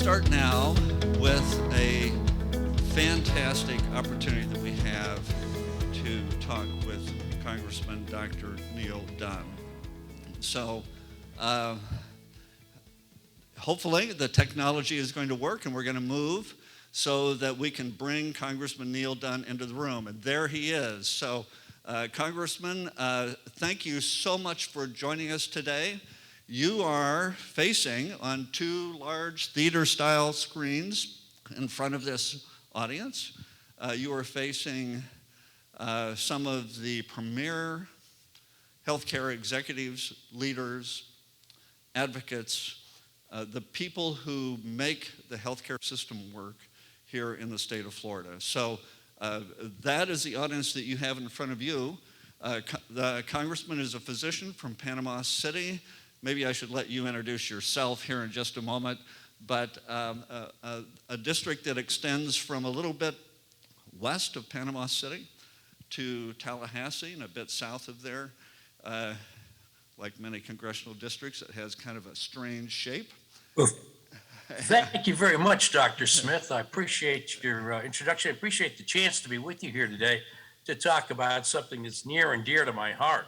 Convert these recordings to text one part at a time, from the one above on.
start now with a fantastic opportunity that we have to talk with Congressman Dr. Neal Dunn. So hopefully the technology is going to work and we're going to move so that we can bring Congressman Neal Dunn into the room. And there he is. So Congressman, thank you so much for joining us today. You are facing on two large theater-style screens in front of this audience. You are facing some of the premier healthcare executives, leaders, advocates, the people who make the healthcare system work here in the state of Florida. So that is the audience that you have in front of you. The Congressman is a physician from Panama City. Maybe I should let you introduce yourself here in just a moment, but a district that extends from a little bit west of Panama City to Tallahassee and a bit south of there. Like many congressional districts, it has kind of a strange shape. Well, thank you very much, Dr. Smith. I appreciate your introduction. I appreciate the chance to be with you here today to talk about something that's near and dear to my heart.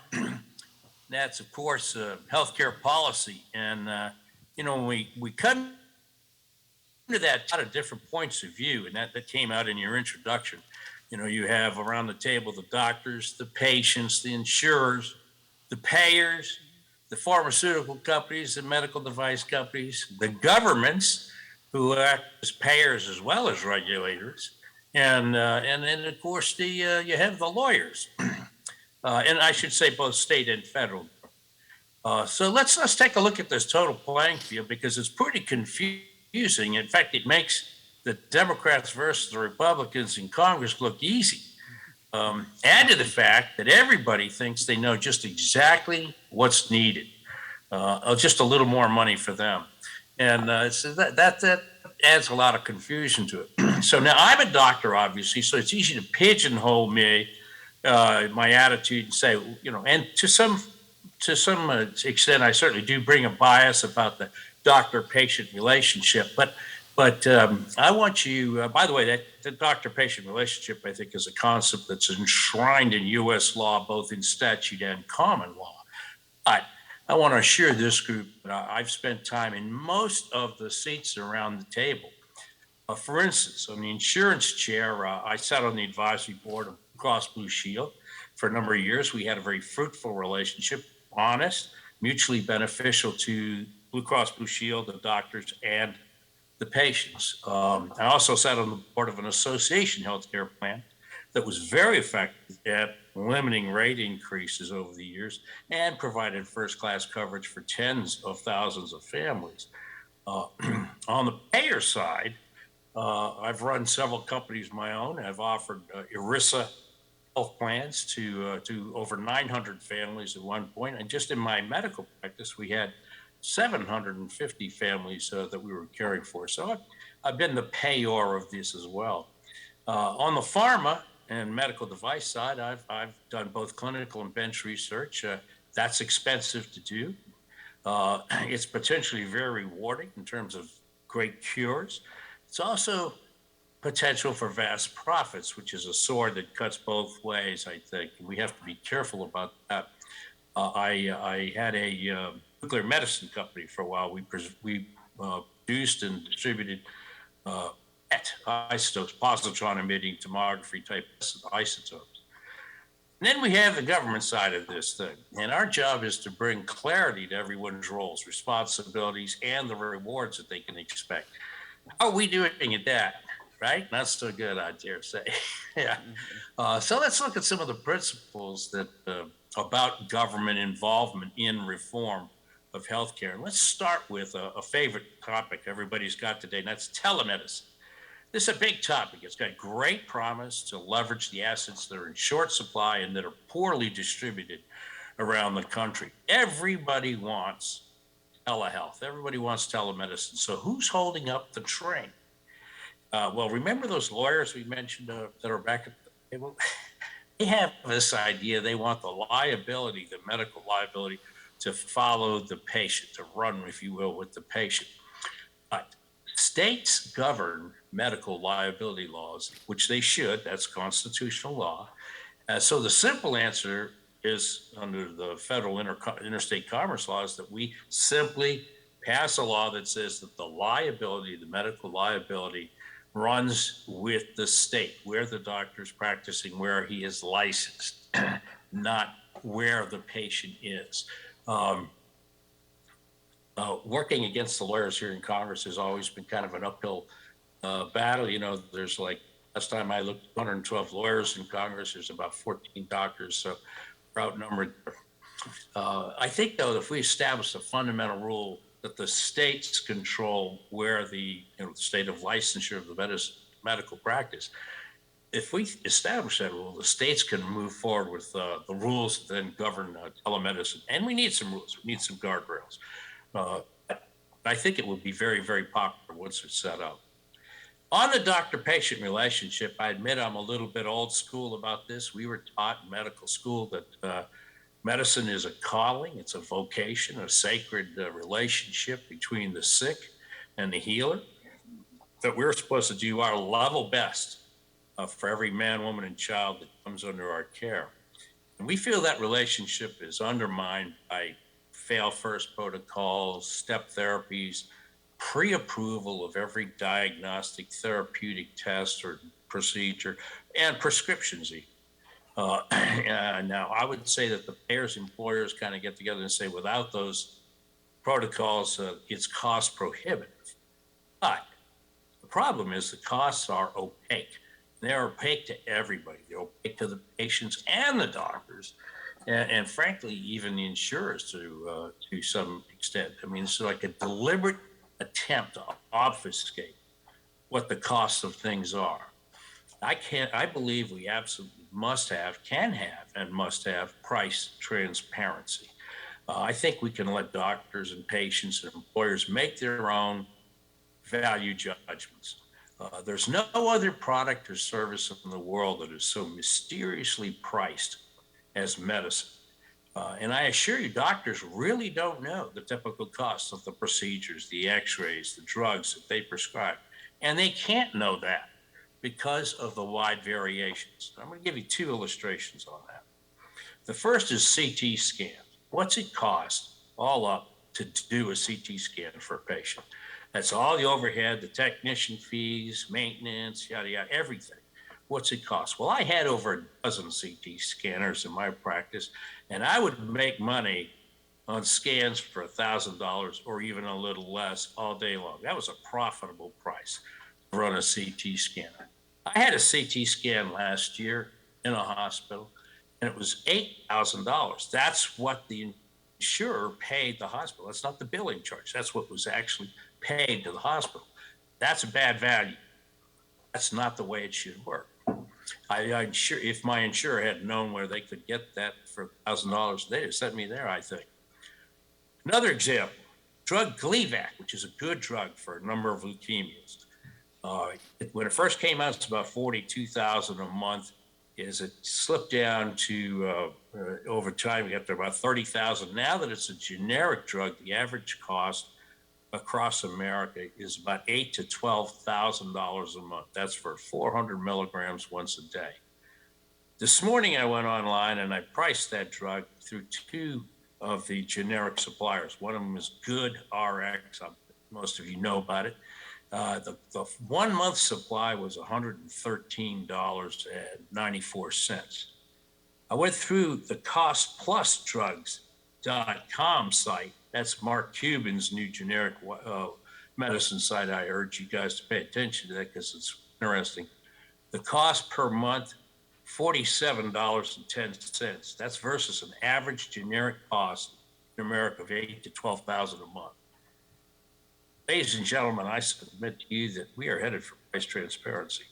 That's, of course, healthcare policy. And, when we come to that out of different points of view, and that came out in your introduction. You have around the table the doctors, the patients, the insurers, the payers, the pharmaceutical companies, the medical device companies, the governments who act as payers as well as regulators, and then of course you have the lawyers, and I should say both state and federal. So let's take a look at this total playing field because it's pretty confusing. In fact, it makes the Democrats versus the Republicans in Congress look easy. Add to the fact that everybody thinks they know just exactly what's needed, just a little more money for them. And so that adds a lot of confusion to it. So now I'm a doctor, obviously, so it's easy to pigeonhole me, my attitude and say, and to some extent, I certainly do bring a bias about the doctor-patient relationship. But I want you, by the way, that the doctor-patient relationship, I think, is a concept that's enshrined in U.S. law, both in statute and common law. I want to assure this group that I've spent time in most of the seats around the table. For instance, on the insurance chair, I sat on the advisory board of Cross Blue Shield for a number of years. We had a very fruitful relationship, honest, mutually beneficial to Blue Cross Blue Shield, the doctors, and the patients. I also sat on the board of an association healthcare plan that was very effective at limiting rate increases over the years and provided first-class coverage for tens of thousands of families. On the payer side, I've run several companies of my own. I've offered ERISA health plans to over 900 families at one point. And just in my medical practice, we had 750 families that we were caring for. So I've been the payor of this as well. On the pharma and medical device side, I've done both clinical and bench research. That's expensive to do. It's potentially very rewarding in terms of great cures. It's also potential for vast profits, which is a sword that cuts both ways, I think. We have to be careful about that. I had a nuclear medicine company for a while. We produced and distributed PET isotopes, positron emitting tomography type isotopes. And then we have the government side of this thing. And our job is to bring clarity to everyone's roles, responsibilities, and the rewards that they can expect. How are we doing at that? Right? Not so good, I dare say. Yeah. So let's look at some of the principles that about government involvement in reform of healthcare. Let's start with a favorite topic everybody's got today, and that's telemedicine. This is a big topic. It's got great promise to leverage the assets that are in short supply and that are poorly distributed around the country. Everybody wants telehealth. Everybody wants telemedicine. So who's holding up the train? Well, remember those lawyers we mentioned that are back at the table? They have this idea. They want the liability, the medical liability, to follow the patient, to run, if you will, with the patient. But States govern medical liability laws, which they should. That's constitutional law. So the simple answer is under the federal interstate commerce laws that we simply pass a law that says that the liability, the medical liability, runs with the state, where the doctor's practicing, where he is licensed, not where the patient is. Working against the lawyers here in Congress has always been kind of an uphill battle. You know, there's like, last time I looked, 112 lawyers in Congress, there's about 14 doctors, so we're outnumbered. I think, though, if we establish a fundamental rule that the states control where the state of licensure of the medical practice, if we establish that rule, the states can move forward with the rules that then govern telemedicine. And we need some rules. We need some guardrails. I think it will be very, very popular once it's set up. On the doctor-patient relationship, I admit I'm a little bit old school about this. We were taught in medical school that medicine is a calling, it's a vocation, a sacred relationship between the sick and the healer, that we're supposed to do our level best for every man, woman, and child that comes under our care. And we feel that relationship is undermined by fail-first protocols, step therapies, pre-approval of every diagnostic therapeutic test or procedure, and prescriptions. Now, I would say that the payers, employers kind of get together and say, without those protocols, it's cost prohibitive. But the problem is the costs are opaque. They're opaque to everybody. They're opaque to the patients and the doctors. And frankly, even the insurers to some extent. I mean, it's like a deliberate attempt to obfuscate what the costs of things are. I believe we absolutely can have, and must have price transparency. I think we can let doctors and patients and employers make their own value judgments. There's no other product or service in the world that is so mysteriously priced as medicine. And I assure you, doctors really don't know the typical costs of the procedures, the x-rays, the drugs that they prescribe. And they can't know that because of the wide variations. I'm going to give you two illustrations on that. The first is CT scan. What's it cost all up to do a CT scan for a patient? That's all the overhead, the technician fees, maintenance, yada, yada, everything. What's it cost? Well, I had over a dozen CT scanners in my practice, and I would make money on scans for $1,000 or even a little less all day long. That was a profitable price to run a CT scanner. I had a CT scan last year in a hospital, and it was $8,000. That's what the insurer paid the hospital. That's not the billing charge. That's what was actually paid to the hospital. That's a bad value. That's not the way it should work. I'm sure if my insurer had known where they could get that for $1,000, they'd have sent me there, I think. Another example, drug Gleevec, which is a good drug for a number of leukemias. When it first came out, it's about $42,000 a month. As it slipped down to over time, we got to about $30,000. Now that it's a generic drug, the average cost across America is about $8,000 to $12,000 a month. That's for 400 milligrams once a day. This morning I went online and I priced that drug through two of the generic suppliers. One of them is Good RX. Most of you know about it. The 1 month supply was $113.94. I went through the costplusdrugs.com site. That's Mark Cuban's new generic medicine site. I urge you guys to pay attention to that because it's interesting. The cost per month, $47.10. That's versus an average generic cost in America of $8,000 to $12,000 a month. Ladies and gentlemen, I submit to you that we are headed for price transparency.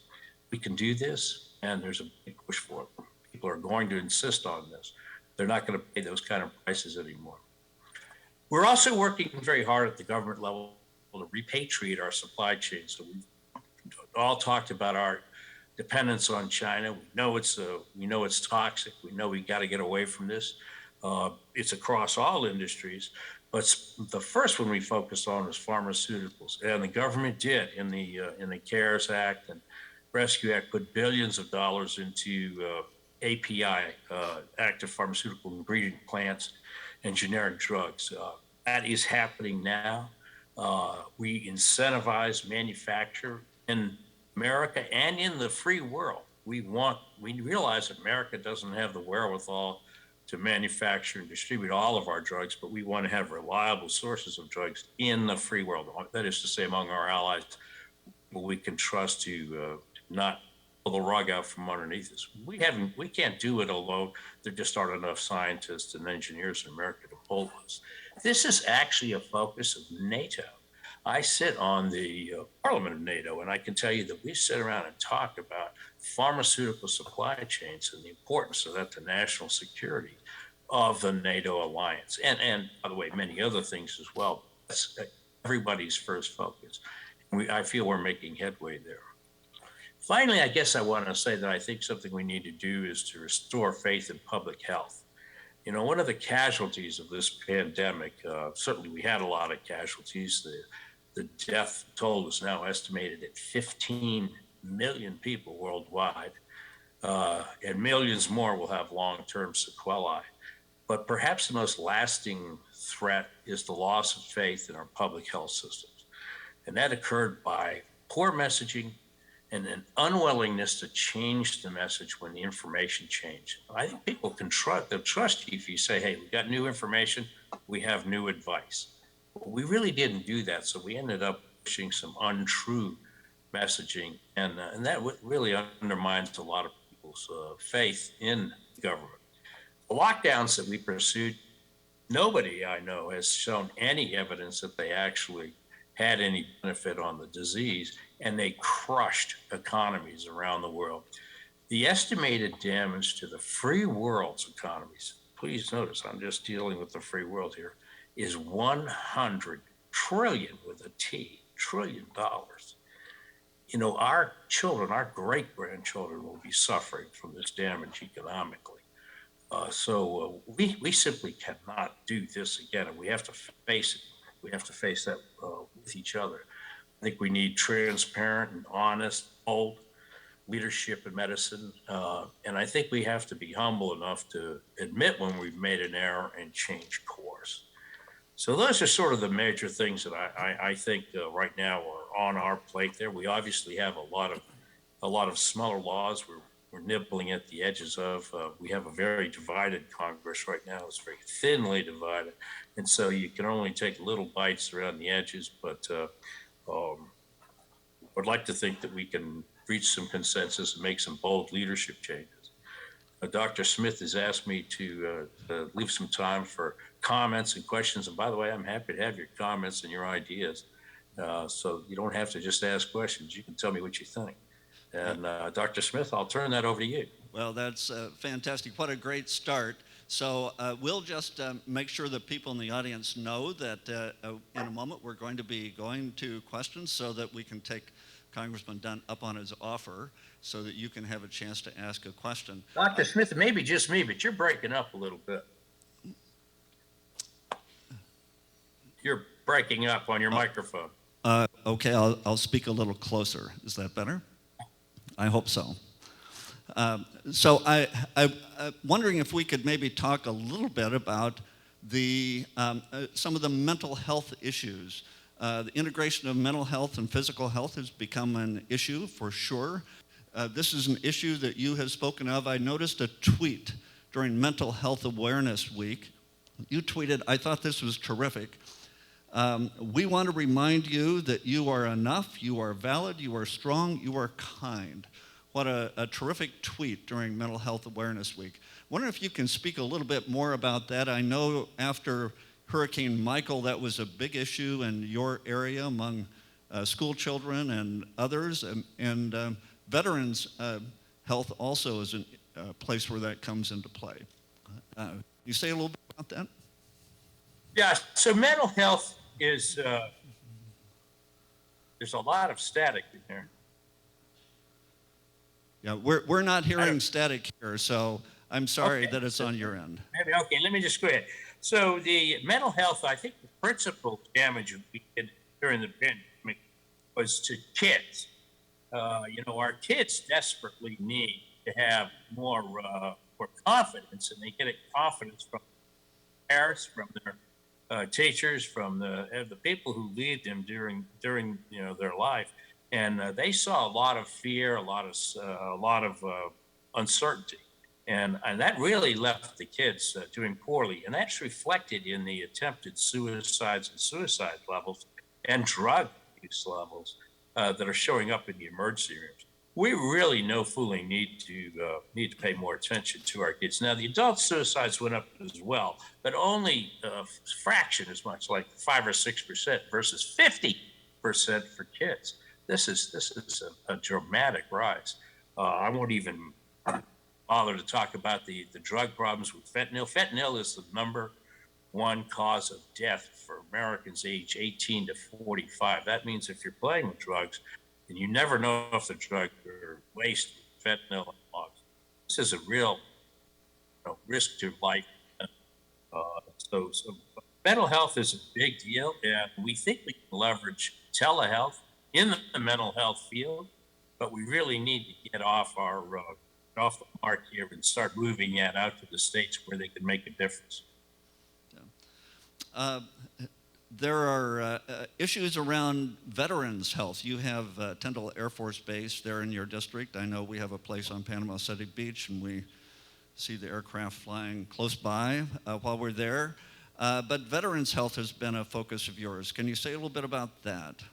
We can do this, and there's a big push for it. People are going to insist on this. They're not going to pay those kind of prices anymore. We're also working very hard at the government level to repatriate our supply chain. So we've all talked about our dependence on China. We know it's toxic. We know we got to get away from this. It's across all industries. But the first one we focused on was pharmaceuticals, and the government did in the CARES Act and Rescue Act put billions of dollars into API, active pharmaceutical ingredient plants, and generic drugs. That is happening now. We incentivize manufacture in America and in the free world. We realize that America doesn't have the wherewithal to manufacture and distribute all of our drugs, but we want to have reliable sources of drugs in the free world. That is to say, among our allies, we can trust to not pull the rug out from underneath us. We can't do it alone. There just aren't enough scientists and engineers in America to pull us. This is actually a focus of NATO. I sit on the Parliament of NATO, and I can tell you that we sit around and talk about pharmaceutical supply chains and the importance of that to national security of the NATO alliance. And by the way, many other things as well. That's everybody's first focus. I feel we're making headway there. Finally, I guess I want to say that I think something we need to do is to restore faith in public health. You know, one of the casualties of this pandemic, certainly we had a lot of casualties. The death toll is now estimated at 15 million people worldwide, and millions more will have long-term sequelae. But perhaps the most lasting threat is the loss of faith in our public health systems. And that occurred by poor messaging and an unwillingness to change the message when the information changed. I think people can trust you if you say, hey, we got new information, we have new advice. But we really didn't do that, so we ended up pushing some untrue messaging, and that really undermines a lot of people's faith in government. The lockdowns that we pursued, nobody I know has shown any evidence that they actually had any benefit on the disease, and they crushed economies around the world. The estimated damage to the free world's economies, please notice I'm just dealing with the free world here, is 100 trillion with a T, trillion dollars. You know, our children, our great-grandchildren will be suffering from this damage economically. So we simply cannot do this again, and we have to face it. We have to face that with each other. I think we need transparent and honest, bold leadership in medicine. And I think we have to be humble enough to admit when we've made an error and change course. So those are sort of the major things that I think right now are on our plate there. We obviously have a lot of smaller laws we're nibbling at the edges of. We have a very divided Congress right now. It's very thinly divided. And so you can only take little bites around the edges, but I'd like to think that we can reach some consensus and make some bold leadership changes. Dr. Smith has asked me to leave some time for comments and questions. And by the way, I'm happy to have your comments and your ideas. So you don't have to just ask questions. You can tell me what you think. And Dr. Smith, I'll turn that over to you. Well, that's fantastic. What a great start. So we'll just make sure that people in the audience know that in a moment we're going to be going to questions so that we can take Congressman Dunn up on his offer so that you can have a chance to ask a question. Dr. Smith, it may be just me, but you're breaking up a little bit. You're breaking up on your microphone. Okay, I'll speak a little closer. Is that better? I hope so. So I'm wondering if we could maybe talk a little bit about some of the mental health issues. The integration of mental health and physical health has become an issue for sure. This is an issue that you have spoken of. I noticed a tweet during Mental Health Awareness Week. You tweeted, I thought this was terrific. We want to remind you that you are enough, you are valid, you are strong, you are kind. What a terrific tweet during Mental Health Awareness Week. I wonder if you can speak a little bit more about that. I know after Hurricane Michael, that was a big issue in your area among school children and others, and veterans' health also is a place where that comes into play. You say a little bit about that? Yeah, so mental health is, there's a lot of static in there. Yeah, we're not hearing static here, so I'm sorry Okay. that it's on your end. Maybe, okay, let me just go ahead. So the mental health, I think the principal damage we did during the pandemic was to kids. Our kids desperately need to have more confidence, and they get it confidence from parents, from their teachers, from the people who lead them during their life, and they saw a lot of fear, a lot of uncertainty, and that really left the kids doing poorly, and that's reflected in the attempted suicides and suicide levels and drug use levels that are showing up in the emergency rooms. We really, no fooling, need to pay more attention to our kids. Now, the adult suicides went up as well, but only a fraction as much, like 5 or 6% versus 50% for kids. This is a dramatic rise. I won't even bother to talk about the drug problems with fentanyl. Fentanyl is the #1 cause of death for Americans age 18 to 45. That means if you're playing with drugs, and you never know if the drug or waste fentanyl and logs. This is a real risk to life. So mental health is a big deal, and we think we can leverage telehealth in the mental health field, but we really need to get off the mark here and start moving that out to the states where they can make a difference. There are issues around veterans' health. You have Tyndall Air Force Base there in your district. I know we have a place on Panama City Beach, and we see the aircraft flying close by while we're there. But veterans' health has been a focus of yours. Can you say a little bit about that?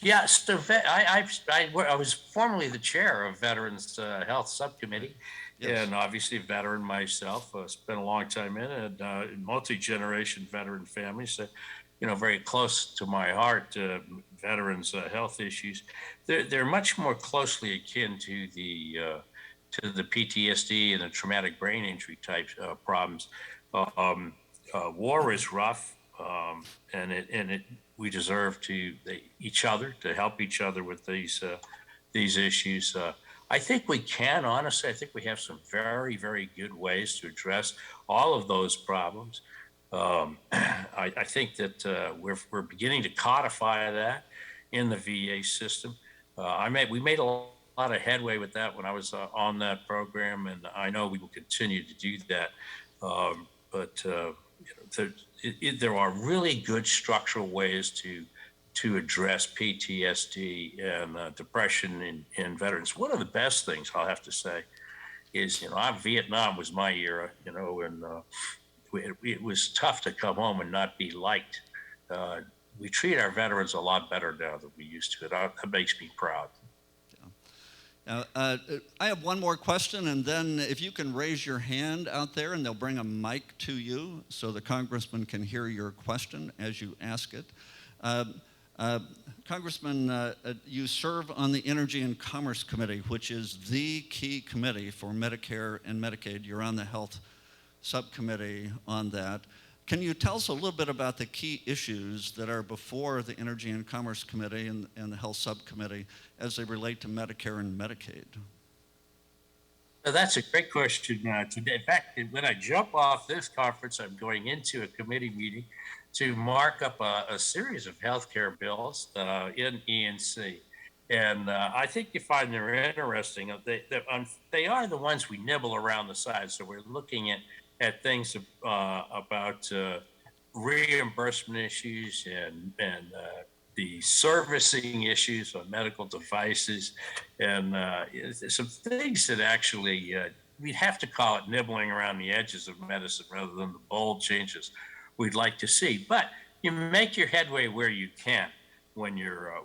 Yeah, so I was formerly the chair of Veterans Health Subcommittee, Yes. and obviously a veteran myself. Spent a long time in it, multi-generation veteran family, so very close to my heart. Veterans' health issues, they're much more closely akin to the PTSD and the traumatic brain injury type problems. War is rough, and we deserve to help each other with these issues. I think we can, honestly. I think we have some very, very good ways to address all of those problems. I think that we're beginning to codify that in the VA system. We made a lot of headway with that when I was on that program, and I know we will continue to do that. But there are really good structural ways to address PTSD and depression in veterans. One of the best things I'll have to say is, Vietnam was my era, and it was tough to come home and not be liked. We treat our veterans a lot better now than we used to. That makes me proud. Now, I have one more question, and then if you can raise your hand out there, and they'll bring a mic to you so the congressman can hear your question as you ask it. Congressman, you serve on the Energy and Commerce Committee, which is the key committee for Medicare and Medicaid. You're on the Health Subcommittee on that. Can you tell us a little bit about the key issues that are before the Energy and Commerce Committee and the Health Subcommittee as they relate to Medicare and Medicaid? That's a great question today. In fact, when I jump off this conference, I'm going into a committee meeting to mark up a series of healthcare bills in ENC. And I think you find they're interesting. They are the ones we nibble around the side. So we're looking at things about reimbursement issues and the servicing issues on medical devices, and some things that actually we'd have to call it nibbling around the edges of medicine rather than the bold changes we'd like to see. But you make your headway where you can when you're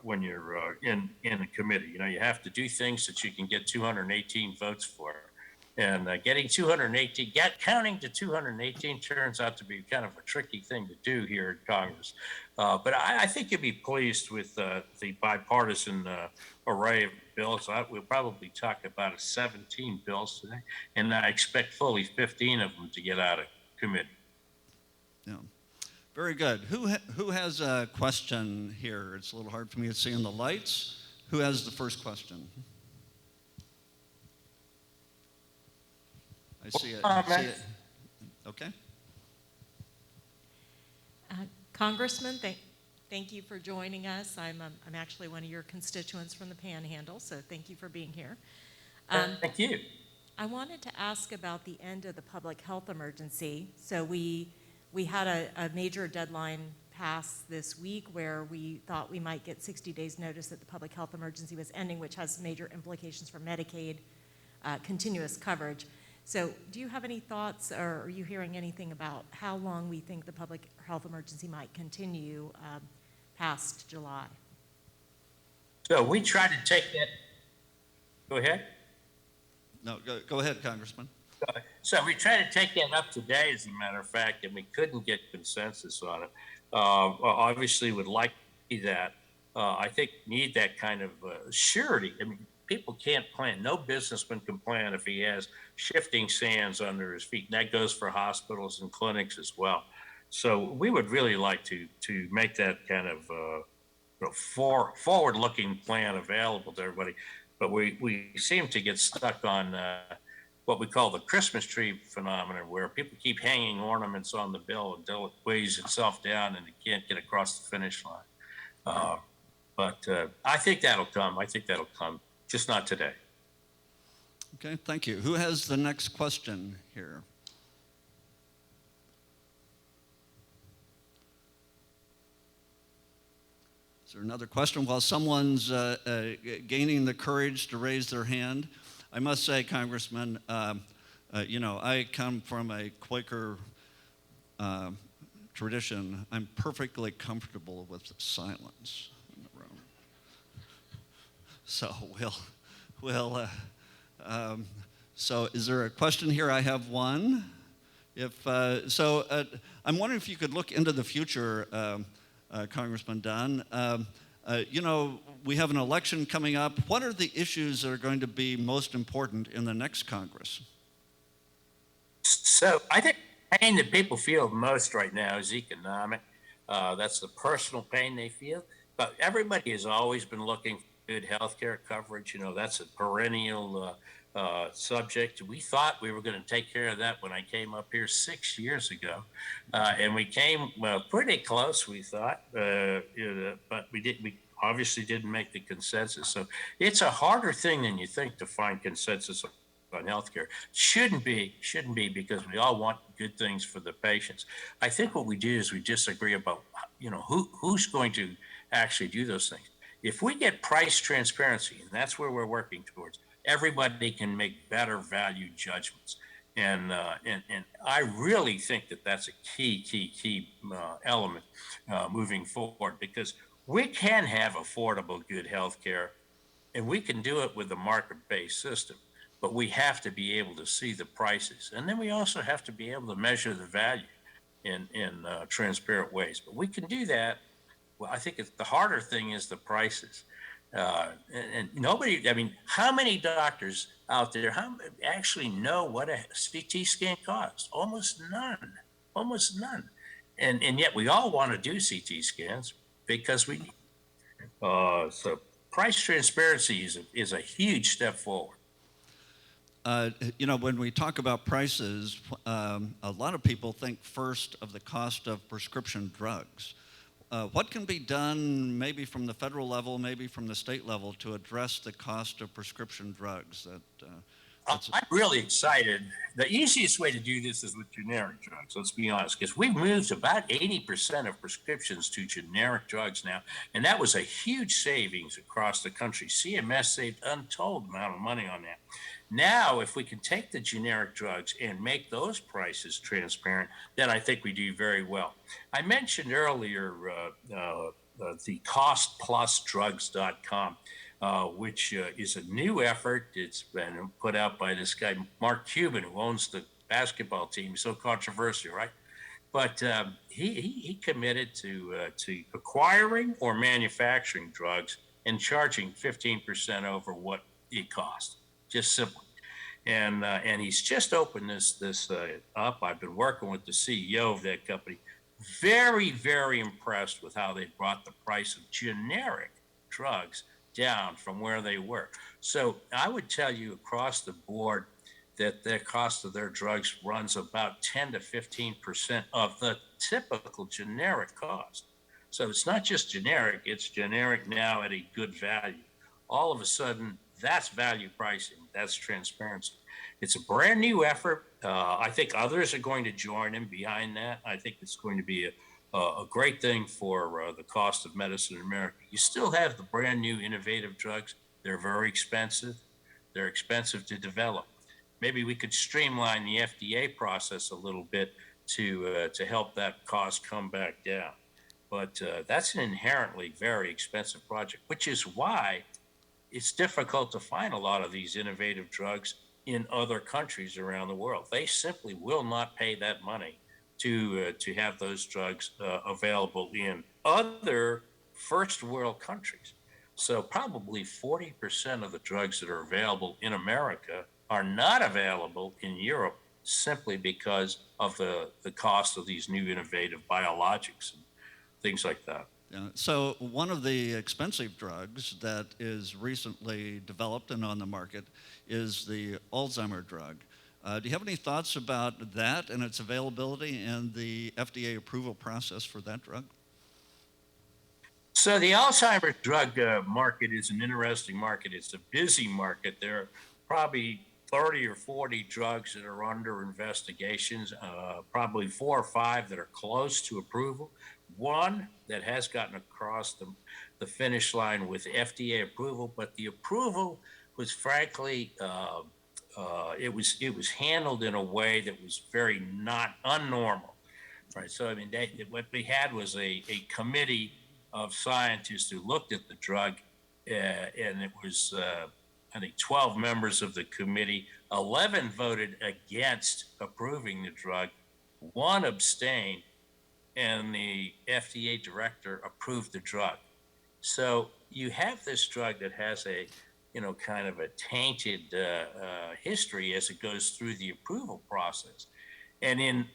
in a committee. You have to do things that you can get 218 votes for. And counting to 218 turns out to be kind of a tricky thing to do here in Congress. But I think you'll be pleased with the bipartisan array of bills. We'll probably talk about 17 bills today, and I expect fully 15 of them to get out of committee. Yeah, very good. Who has a question here? It's a little hard for me to see in the lights. Who has the first question? I see it. Okay. Congressman, thank you for joining us. I'm actually one of your constituents from the Panhandle, so thank you for being here. Thank you. I wanted to ask about the end of the public health emergency. So we had a major deadline pass this week where we thought we might get 60 days notice that the public health emergency was ending, which has major implications for Medicaid continuous coverage. So do you have any thoughts, or are you hearing anything about how long we think the public health emergency might continue past July? So we tried to take that. Go ahead. No, go ahead, Congressman. So we tried to take that up today, as a matter of fact, and we couldn't get consensus on it. Obviously, would like that. I think need that kind of surety. I mean, people can't plan. No businessman can plan if he has shifting sands under his feet. And that goes for hospitals and clinics as well. So we would really like to make that kind of forward-looking plan available to everybody. But we seem to get stuck on what we call the Christmas tree phenomenon, where people keep hanging ornaments on the bill until it weighs itself down and it can't get across the finish line. But I think that'll come. Just not today. Okay, thank you. Who has the next question here? Is there another question? While someone's gaining the courage to raise their hand, I must say, Congressman, I come from a Quaker tradition. I'm perfectly comfortable with silence in the room. So so is there a question here? I have one. I'm wondering if you could look into the future, Congressman Dunn. We have an election coming up. What are the issues that are going to be most important in the next Congress? So I think the pain that people feel most right now is economic. That's the personal pain they feel. But everybody has always been looking for good health care coverage. That's a perennial subject. We thought we were going to take care of that when I came up here 6 years ago. And we came pretty close, we thought. But we obviously didn't make the consensus. So it's a harder thing than you think to find consensus on healthcare. Shouldn't be because we all want good things for the patients. I think what we do is we disagree about, who's going to actually do those things. If we get price transparency, and that's where we're working towards, everybody can make better value judgments. And I really think that that's a key element moving forward, because we can have affordable, good health care, and we can do it with a market-based system. But we have to be able to see the prices. And then we also have to be able to measure the value in transparent ways. But we can do that. Well, I think the harder thing is the prices. And nobody, how many doctors out there actually know what a CT scan costs? Almost none. And yet we all want to do CT scans because we need. So price transparency is a huge step forward. When we talk about prices, a lot of people think first of the cost of prescription drugs. What can be done maybe from the federal level, maybe from the state level, to address the cost of prescription drugs? I'm really excited. The easiest way to do this is with generic drugs, let's be honest, because we've moved about 80% of prescriptions to generic drugs now, and that was a huge savings across the country. CMS saved untold amount of money on that. Now, if we can take the generic drugs and make those prices transparent, then I think we do very well. I mentioned earlier the costplusdrugs.com, which is a new effort. It's been put out by this guy, Mark Cuban, who owns the basketball team. He's so controversial, right? But he committed to acquiring or manufacturing drugs and charging 15% over what it cost. Just simple. And he's just opened this up. I've been working with the CEO of that company. Very, very impressed with how they brought the price of generic drugs down from where they were. So I would tell you across the board, that their cost of their drugs runs about 10 to 15% of the typical generic cost. So it's not just generic, it's generic now at a good value. All of a sudden, that's value pricing, that's transparency. It's a brand new effort. I think others are going to join in behind that. I think it's going to be a great thing for the cost of medicine in America. You still have the brand new innovative drugs. They're very expensive. They're expensive to develop. Maybe we could streamline the FDA process a little bit to help that cost come back down. But that's an inherently very expensive project, which is why it's difficult to find a lot of these innovative drugs in other countries around the world. They simply will not pay that money to have those drugs available in other first world countries. So probably 40% of the drugs that are available in America are not available in Europe simply because of the cost of these new innovative biologics and things like that. Yeah. So one of the expensive drugs that is recently developed and on the market is the Alzheimer drug. Do you have any thoughts about that and its availability and the FDA approval process for that drug? So the Alzheimer's drug market is an interesting market. It's a busy market. There are probably 30 or 40 drugs that are under investigations, probably 4 or 5 that are close to approval. One that has gotten across the finish line with FDA approval, but the approval was frankly, it was handled in a way that was very not unnormal, right? So I mean, what they had was a committee of scientists who looked at the drug, and it was I think 12 members of the committee. 11 voted against approving the drug, 1 abstained, and the FDA director approved the drug. So you have this drug that has a, kind of a tainted history as it goes through the approval process. And in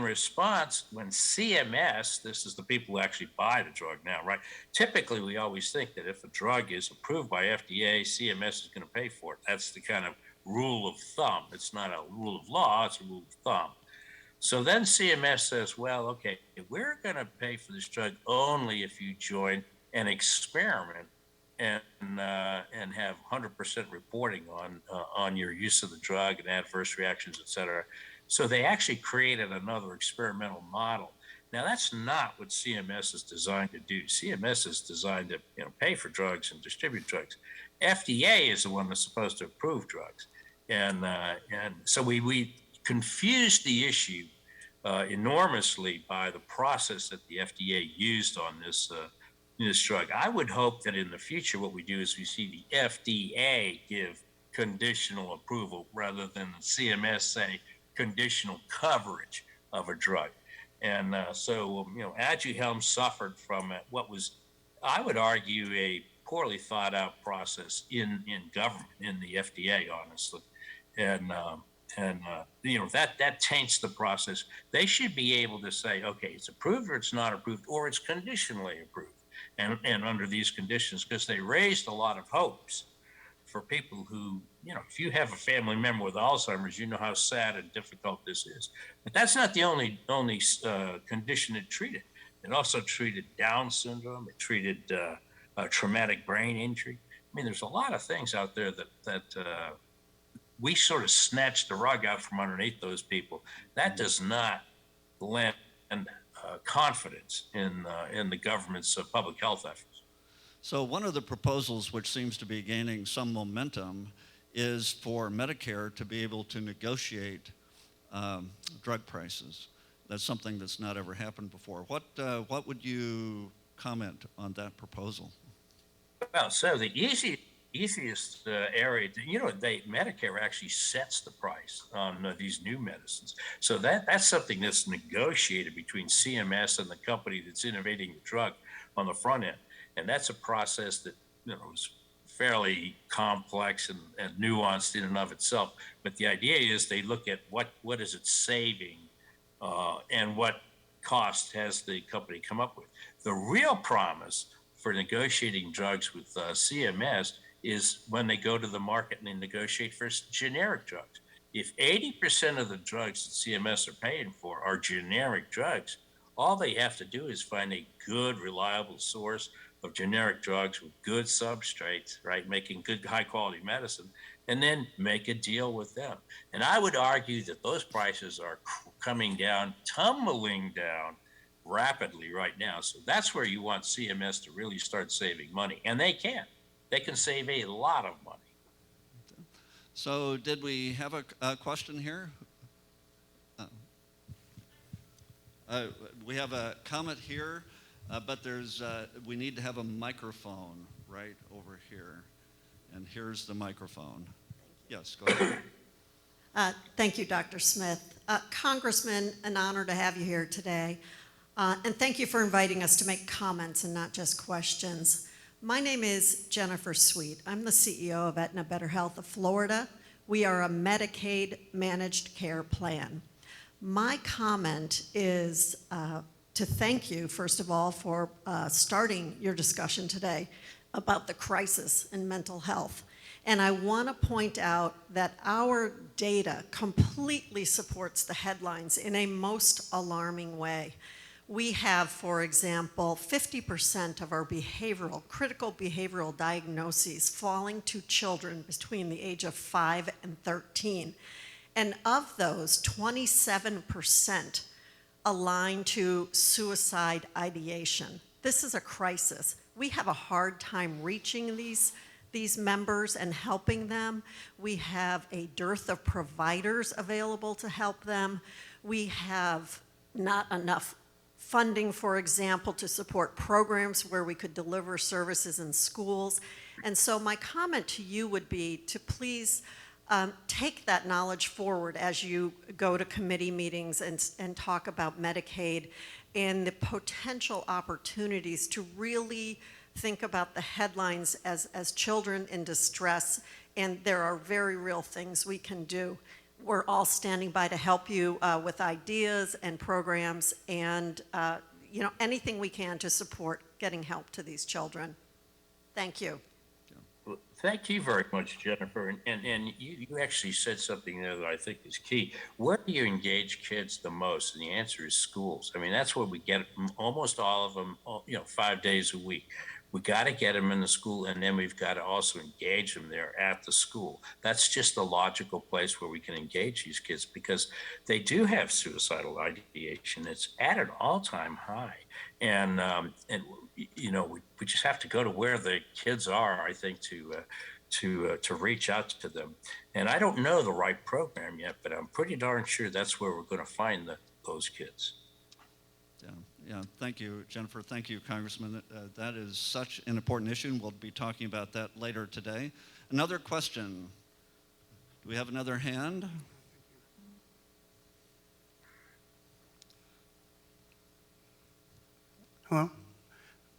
response, when CMS, this is the people who actually buy the drug now, right? Typically, we always think that if a drug is approved by FDA, CMS is going to pay for it. That's the kind of rule of thumb. It's not a rule of law, it's a rule of thumb. So then CMS says, well, okay, we're going to pay for this drug only if you join an experiment and have 100% reporting on your use of the drug and adverse reactions, et cetera. So they actually created another experimental model. Now, that's not what CMS is designed to do. CMS is designed to pay for drugs and distribute drugs. FDA is the one that's supposed to approve drugs. And so we confused the issue enormously by the process that the FDA used on this drug. I would hope that in the future what we do is we see the FDA give conditional approval rather than the CMS say conditional coverage of a drug. And so Aduhelm suffered from what was, I would argue, a poorly thought out process in government, in the FDA, honestly. And that taints the process. They should be able to say, okay, it's approved or it's not approved, or it's conditionally approved. And under these conditions, because they raised a lot of hopes for people who, if you have a family member with Alzheimer's, you know how sad and difficult this is. But that's not the only condition it treated. It also treated Down syndrome. It treated traumatic brain injury. I mean, there's a lot of things out there that we sort of snatched the rug out from underneath those people. That does not lend confidence in the government's public health efforts. So one of the proposals which seems to be gaining some momentum is for Medicare to be able to negotiate drug prices. That's something that's not ever happened before. What would you comment on that proposal? Well, so the easiest area, Medicare actually sets the price on these new medicines. So that's something that's negotiated between CMS and the company that's innovating the drug on the front end. And that's a process that is fairly complex and nuanced in and of itself. But the idea is they look at what is it saving and what cost has the company come up with. The real promise for negotiating drugs with CMS is when they go to the market and they negotiate for generic drugs. If 80% of the drugs that CMS are paying for are generic drugs, all they have to do is find a good, reliable source of generic drugs with good substrates, right? Making good, high quality medicine, and then make a deal with them. And I would argue that those prices are coming down, tumbling down rapidly right now. So that's where you want CMS to really start saving money. And they can. They can save a lot of money. So did we have a question here? We have a comment here, but we need to have a microphone right over here. And here's the microphone. Yes, go ahead. Thank you, Dr. Smith. Congressman, an honor to have you here today. And thank you for inviting us to make comments and not just questions. My name is Jennifer Sweet. I'm the CEO of Aetna Better Health of Florida. We are a Medicaid managed care plan. My comment is to thank you, first of all, for starting your discussion today about the crisis in mental health. And I want to point out that our data completely supports the headlines in a most alarming way. We have, for example, 50% of our critical behavioral diagnoses falling to children between the age of 5 and 13. And of those, 27% align to suicide ideation. This is a crisis. We have a hard time reaching these members and helping them. We have a dearth of providers available to help them. We have not enough funding, for example, to support programs where we could deliver services in schools. And so my comment to you would be to please take that knowledge forward as you go to committee meetings and talk about Medicaid and the potential opportunities to really think about the headlines as children in distress, and there are very real things we can do. We're all standing by to help you with ideas and programs and anything we can to support getting help to these children. Thank you. Well, thank you very much, Jennifer. And you actually said something there that I think is key. Where do you engage kids the most? And the answer is schools. I mean, that's where we get almost all of them, 5 days a week. We got to get them in the school, and then we've got to also engage them there at the school. That's just the logical place where we can engage these kids because they do have suicidal ideation. It's at an all-time high. And we just have to go to where the kids are, I think, to reach out to them. And I don't know the right program yet, but I'm pretty darn sure that's where we're going to find those kids. Yeah, thank you, Jennifer. Thank you, Congressman. That is such an important issue, and we'll be talking about that later today. Another question. Do we have another hand? Hello.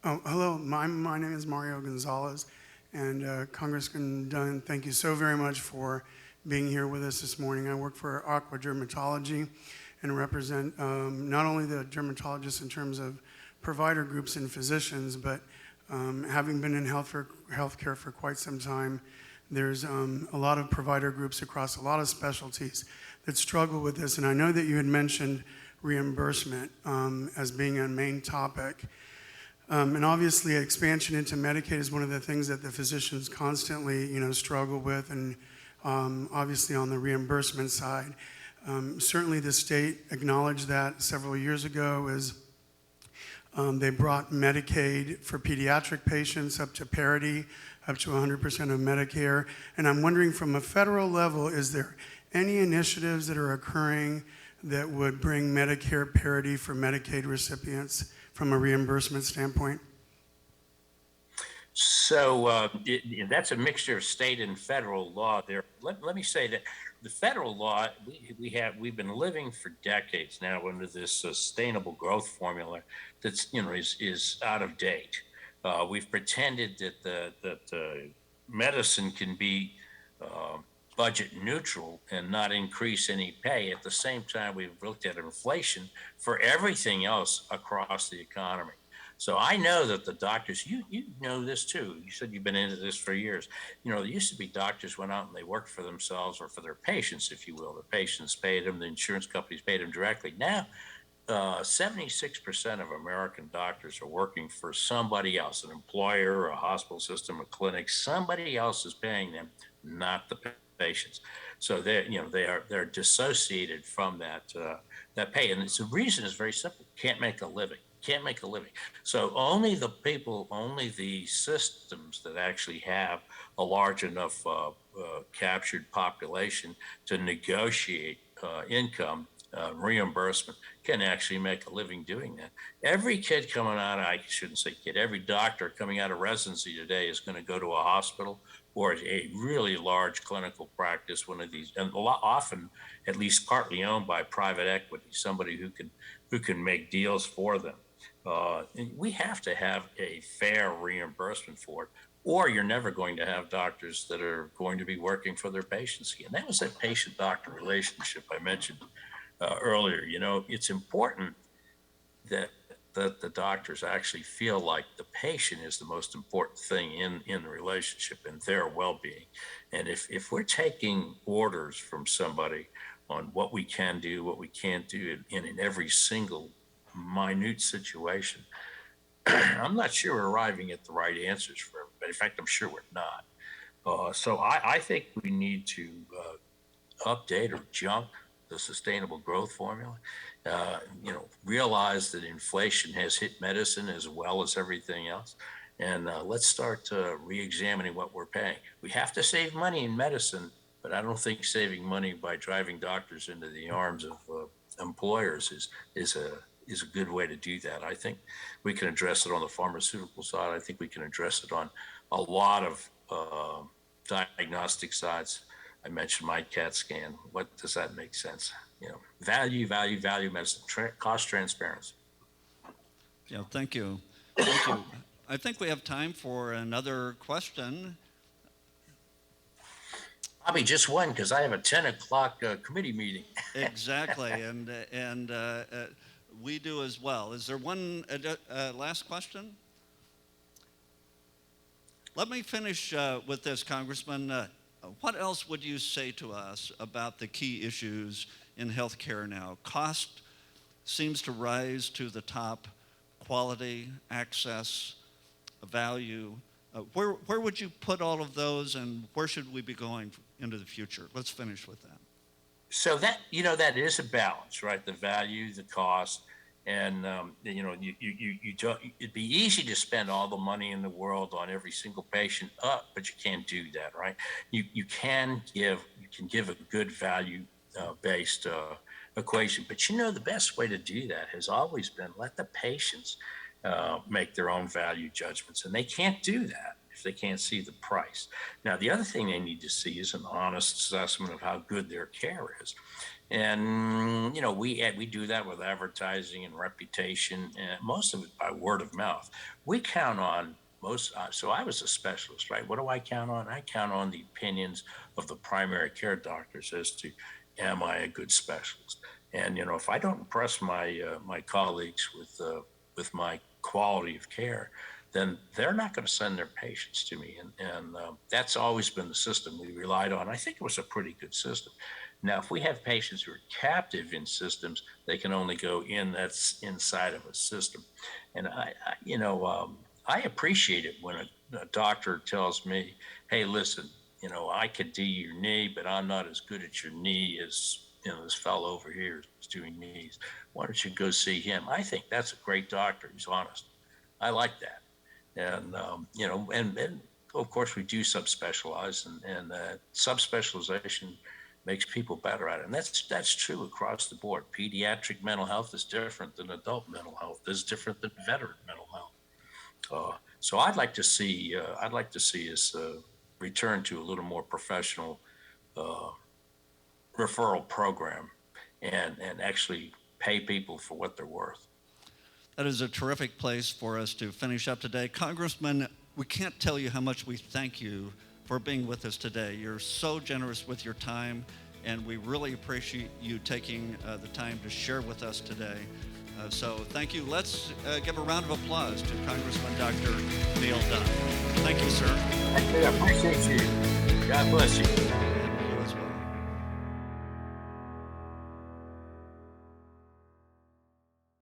Hello. My name is Mario Gonzalez, and Congressman Dunn, thank you so very much for being here with us this morning. I work for Aqua Dermatology and represent not only the dermatologists in terms of provider groups and physicians, but having been in healthcare for quite some time, there's a lot of provider groups across a lot of specialties that struggle with this. And I know that you had mentioned reimbursement as being a main topic. And obviously expansion into Medicaid is one of the things that the physicians constantly struggle with, and obviously on the reimbursement side. Certainly the state acknowledged that several years ago as they brought Medicaid for pediatric patients up to parity, up to 100% of Medicare. And I'm wondering from a federal level, is there any initiatives that are occurring that would bring Medicare parity for Medicaid recipients from a reimbursement standpoint? So that's a mixture of state and federal law there. Let me say that the federal law, we've been living for decades now under this sustainable growth formula that's is out of date. We've pretended that medicine can be budget neutral and not increase any pay. At the same time, we've looked at inflation for everything else across the economy. So I know that the doctors, you know this too. You said you've been into this for years. There used to be doctors went out and they worked for themselves or for their patients, if you will. The patients paid them, the insurance companies paid them directly. Now, 76% of American doctors are working for somebody else, an employer, a hospital system, a clinic. Somebody else is paying them, not the patients. So they're dissociated from that pay, and the reason is very simple: can't make a living. Can't make a living. So only the systems that actually have a large enough captured population to negotiate income reimbursement can actually make a living doing that. Every kid coming out, I shouldn't say kid, every doctor coming out of residency today is going to go to a hospital or a really large clinical practice, one of these, and often at least partly owned by private equity, somebody who can make deals for them. And we have to have a fair reimbursement for it, or you're never going to have doctors that are going to be working for their patients again. That was that patient-doctor relationship I mentioned earlier. It's important that the doctors actually feel like the patient is the most important thing in the relationship and their well-being. And if we're taking orders from somebody on what we can do, what we can't do in every single minute situation, I'm not sure we're arriving at the right answers for everybody. In fact, I'm sure we're not. So I think we need to update or junk the sustainable growth formula. Realize that inflation has hit medicine as well as everything else. And let's start re-examining what we're paying. We have to save money in medicine, but I don't think saving money by driving doctors into the arms of employers is a good way to do that. I think we can address it on the pharmaceutical side. I think we can address it on a lot of diagnostic sides. I mentioned my CAT scan. What does that make sense? Value medicine, cost transparency. Yeah, thank you. Thank you. I think we have time for another question. Probably just one, because I have a 10 o'clock committee meeting. Exactly, and we do as well. Is there one last question? Let me finish with this, Congressman. What else would you say to us about the key issues in healthcare now? Cost seems to rise to the top. Quality, access, value. Where would you put all of those, and where should we be going into the future? Let's finish with that. So that is a balance, right? The value, the cost, and you don't. It'd be easy to spend all the money in the world on every single patient, but you can't do that, right? You can give a good value based equation, but the best way to do that has always been let the patients make their own value judgments, and they can't do that if they can't see the price. Now, the other thing they need to see is an honest assessment of how good their care is. And, we do that with advertising and reputation, and most of it by word of mouth. We count on so I was a specialist, right? What do I count on? I count on the opinions of the primary care doctors as to, am I a good specialist? And, if I don't impress my colleagues with my quality of care, then they're not going to send their patients to me. And that's always been the system we relied on. I think it was a pretty good system. Now, if we have patients who are captive in systems, they can only go that's inside of a system. And I appreciate it when a doctor tells me, hey, listen, I could do your knee, but I'm not as good at your knee as this fellow over here is doing knees. Why don't you go see him? I think that's a great doctor. He's honest. I like that. And, and of course we do subspecialize, and subspecialization makes people better at it. And that's true across the board. Pediatric mental health is different than adult mental health. Is different than veteran mental health. So I'd like to see us return to a little more professional referral program and actually pay people for what they're worth. That is a terrific place for us to finish up today. Congressman, we can't tell you how much we thank you for being with us today. You're so generous with your time, and we really appreciate you taking the time to share with us today. So thank you. Let's give a round of applause to Congressman Dr. Neal Dunn. Thank you, sir. I appreciate you. God bless you.